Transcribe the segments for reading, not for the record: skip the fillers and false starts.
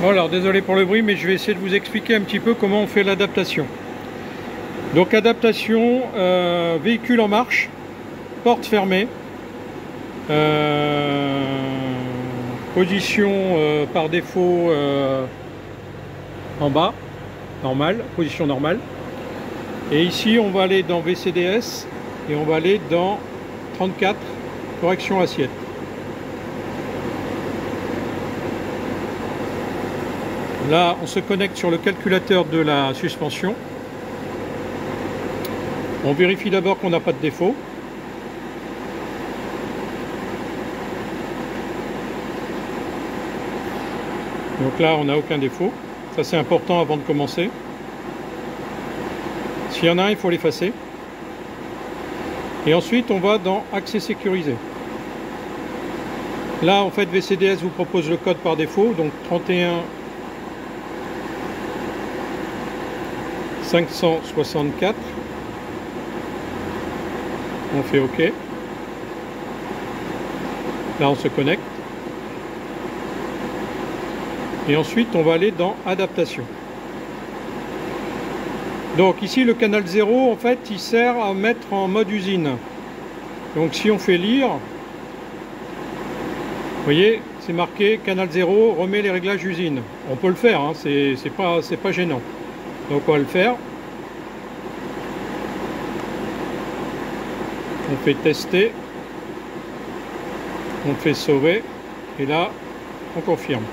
Bon, alors désolé pour le bruit, mais je vais essayer de vous expliquer un petit peu comment on fait l'adaptation. Donc adaptation, véhicule en marche, porte fermée, position par défaut en bas, normal, position normale. Et ici on va aller dans VCDS et on va aller dans 34, correction assiette. Là, on se connecte sur le calculateur de la suspension. On vérifie d'abord qu'on n'a pas de défaut. Donc là, on n'a aucun défaut. Ça, c'est important avant de commencer. S'il y en a un, il faut l'effacer. Et ensuite, on va dans Accès sécurisé. Là, en fait, VCDS vous propose le code par défaut, donc 31 564. On fait OK. Là, on se connecte. Et ensuite, on va aller dans Adaptation. Donc ici, le canal 0, en fait, il sert à mettre en mode usine. Donc si on fait lire, vous voyez, c'est marqué canal 0, remet les réglages usine. On peut le faire, hein, c'est pas gênant. Donc on va le faire. On fait tester. On fait sauver. Et là, on confirme.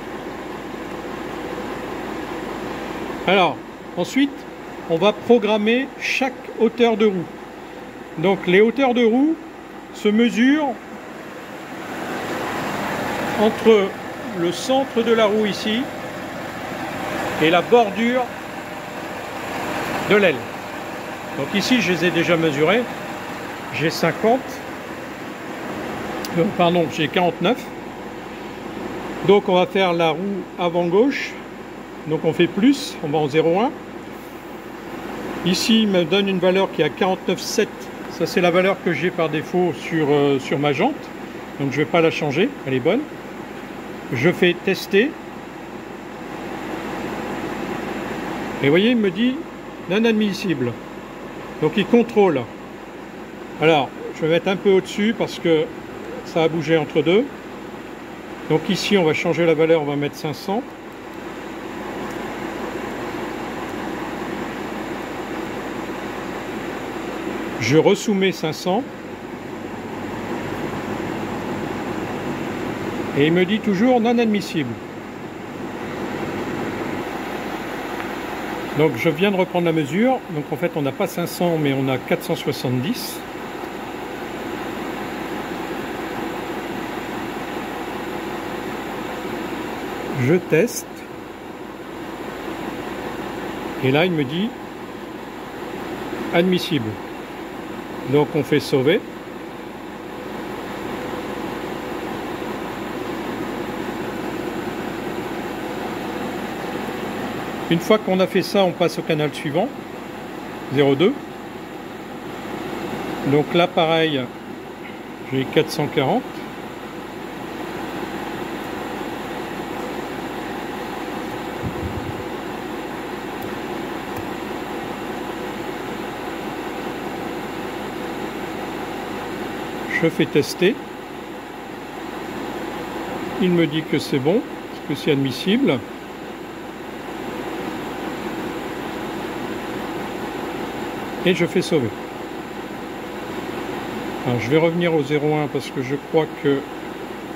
Alors, ensuite, on va programmer chaque hauteur de roue. Donc les hauteurs de roue se mesurent entre le centre de la roue ici et la bordure de l'aile. Donc ici, je les ai déjà mesurés. J'ai 50. Pardon, j'ai 49. Donc on va faire la roue avant gauche. Donc on fait plus, on va en 0,1. Ici, il me donne une valeur qui est à 49,7. Ça, c'est la valeur que j'ai par défaut sur ma jante. Donc je ne vais pas la changer, elle est bonne. Je fais tester. Et vous voyez, il me dit non admissible. Donc il contrôle. Alors, je vais mettre un peu au-dessus parce que ça a bougé entre deux. Donc ici, on va changer la valeur, on va mettre 500. Je resoumets 500. Et il me dit toujours non admissible. Donc je viens de reprendre la mesure. Donc en fait on n'a pas 500 mais on a 470. Je teste. Et là il me dit admissible. Donc on fait sauver. Une fois qu'on a fait ça, on passe au canal suivant, 02. Donc là pareil, j'ai 440. Je fais tester. Il me dit que c'est bon, que c'est admissible. Et je fais sauver. Alors, je vais revenir au 01 parce que je crois que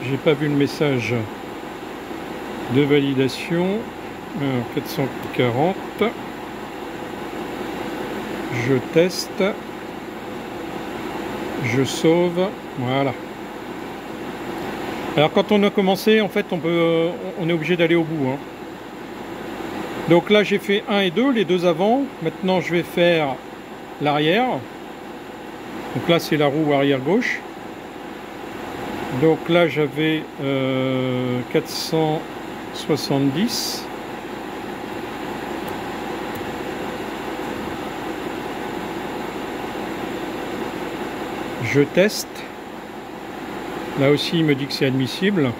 j'ai pas vu le message de validation. Alors, 440. Je teste. Je sauve. Voilà. Alors quand on a commencé, en fait, on est obligé d'aller au bout, hein. Donc là, j'ai fait 1 et 2, les deux avant. Maintenant, je vais faire l'arrière. Donc là, c'est la roue arrière gauche. Donc là, j'avais 470. Je teste. Là aussi, il me dit que c'est admissible.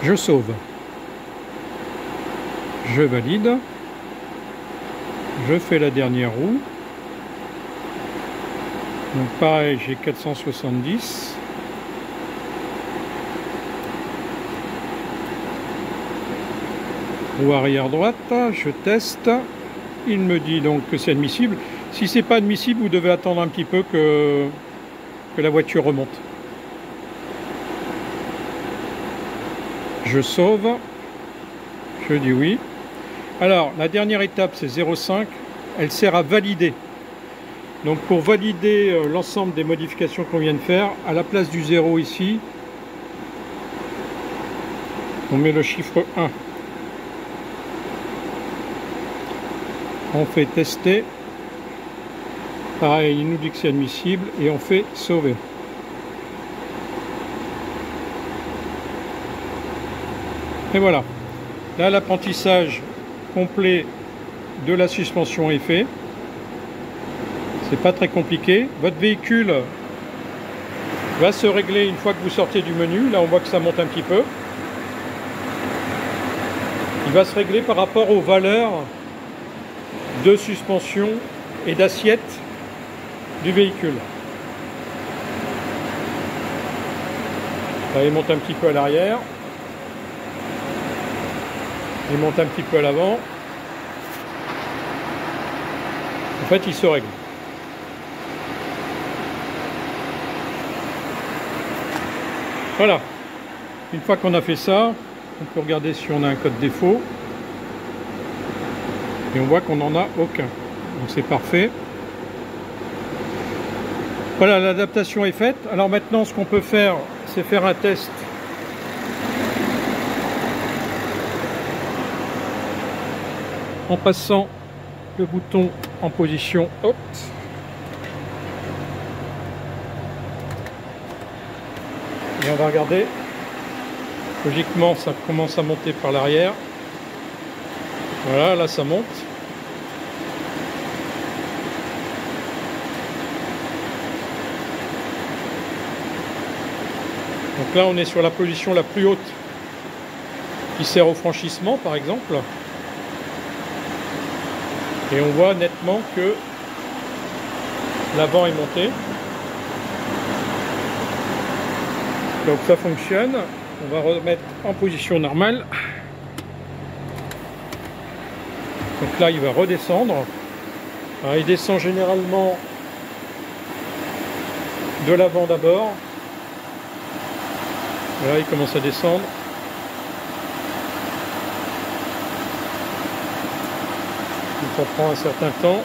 Je sauve. Je valide. Je fais la dernière roue. Donc pareil, j'ai 470. Roue arrière droite, je teste. Il me dit donc que c'est admissible. Si c'est pas admissible, vous devez attendre un petit peu que la voiture remonte. Je sauve. Je dis oui. Alors, la dernière étape, c'est 0,5. Elle sert à valider. Donc, pour valider l'ensemble des modifications qu'on vient de faire, à la place du 0 ici, on met le chiffre 1. On fait tester. Pareil, il nous dit que c'est admissible et on fait sauver. Et voilà. Là, l'apprentissage complet de la suspension est fait. C'est pas très compliqué. Votre véhicule va se régler une fois que vous sortez du menu. Là, on voit que ça monte un petit peu. Il va se régler par rapport aux valeurs de suspension et d'assiette du véhicule. Là, il monte un petit peu à l'arrière. Il monte un petit peu à l'avant. En fait, il se règle. Voilà. Une fois qu'on a fait ça, on peut regarder si on a un code défaut. Et on voit qu'on n'en a aucun. Donc c'est parfait. Voilà, l'adaptation est faite. Alors maintenant, ce qu'on peut faire, c'est faire un test. En passant le bouton en position haute. Et on va regarder. Logiquement, ça commence à monter par l'arrière. Voilà, là ça monte. Donc là, on est sur la position la plus haute qui sert au franchissement, par exemple. Et on voit nettement que l'avant est monté. Donc ça fonctionne. On va remettre en position normale. Donc là, il va redescendre. Alors, il descend généralement de l'avant d'abord. Voilà, il commence à descendre. Ça prend un certain temps.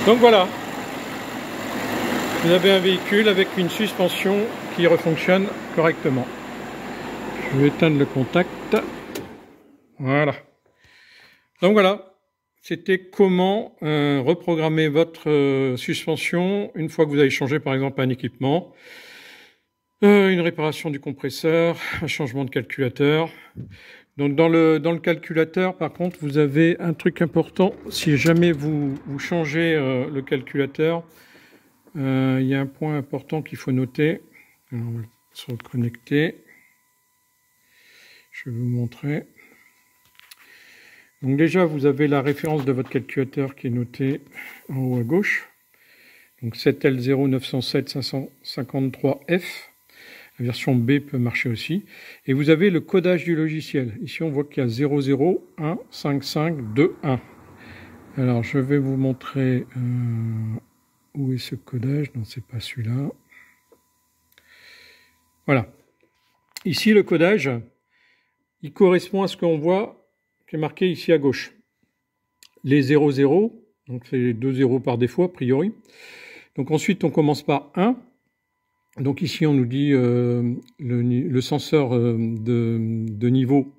Donc voilà. Vous avez un véhicule avec une suspension qui refonctionne correctement. Je vais éteindre le contact. Voilà. Donc voilà. C'était comment reprogrammer votre suspension une fois que vous avez changé par exemple un équipement, une réparation du compresseur, un changement de calculateur. Donc dans le calculateur, par contre, vous avez un truc important. Si jamais vous changez le calculateur, il y a un point important qu'il faut noter. Alors, on va se reconnecter. Je vais vous montrer. Donc déjà, vous avez la référence de votre calculateur qui est notée en haut à gauche. Donc 7L0907553F. La version B peut marcher aussi. Et vous avez le codage du logiciel. Ici, on voit qu'il y a 00155221. Alors, je vais vous montrer où est ce codage. Non, c'est pas celui-là. Voilà. Ici, le codage, il correspond à ce qu'on voit qui est marqué ici à gauche. Les 00, donc c'est 2 zéros par défaut a priori. Donc ensuite on commence par 1. Donc ici on nous dit le senseur de niveau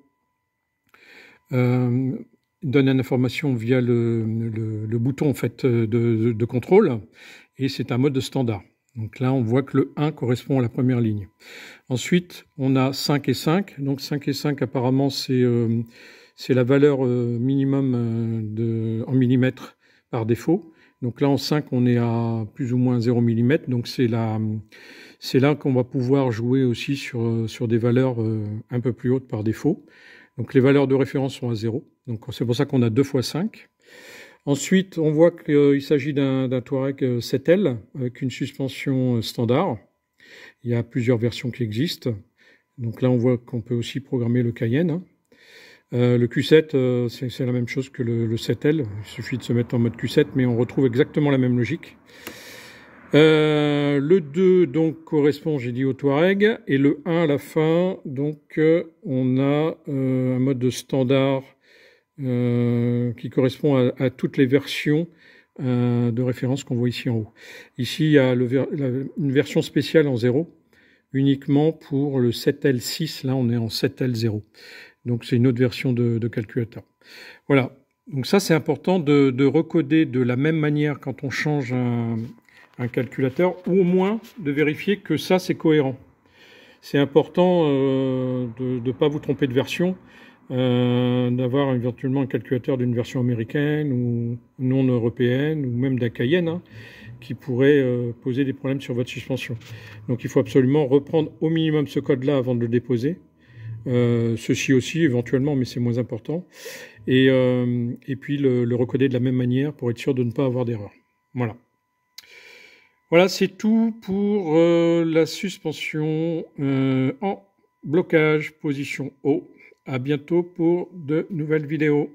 donne une information via le bouton en fait de contrôle et c'est un mode de standard. Donc là on voit que le 1 correspond à la première ligne. Ensuite on a 5 et 5. Donc 5 et 5 apparemment c'est la valeur minimum en millimètres par défaut. Donc là en 5 on est à plus ou moins 0 mm, donc c'est là qu'on va pouvoir jouer aussi sur des valeurs un peu plus hautes par défaut. Donc les valeurs de référence sont à 0, donc c'est pour ça qu'on a 2 x 5. Ensuite on voit qu'il s'agit d'un Touareg 7L avec une suspension standard. Il y a plusieurs versions qui existent. Donc là on voit qu'on peut aussi programmer le Cayenne. Le Q7, c'est la même chose que le 7L. Il suffit de se mettre en mode Q7, mais on retrouve exactement la même logique. Le 2 donc correspond, j'ai dit, au Touareg, et le 1 à la fin, donc on a un mode de standard qui correspond à toutes les versions de référence qu'on voit ici en haut. Ici, il y a une version spéciale en 0, uniquement pour le 7L6. Là, on est en 7L0. Donc, c'est une autre version de calculateur. Voilà. Donc, ça, c'est important de recoder de la même manière quand on change un calculateur, ou au moins de vérifier que ça, c'est cohérent. C'est important de ne pas vous tromper de version, d'avoir éventuellement un calculateur d'une version américaine ou non européenne, ou même d'un Cayenne, hein, qui pourrait poser des problèmes sur votre suspension. Donc, il faut absolument reprendre au minimum ce code-là avant de le déposer. Ceci aussi éventuellement, mais c'est moins important, et puis le recoder de la même manière pour être sûr de ne pas avoir d'erreur. Voilà, c'est tout pour la suspension en blocage position haut. À bientôt pour de nouvelles vidéos.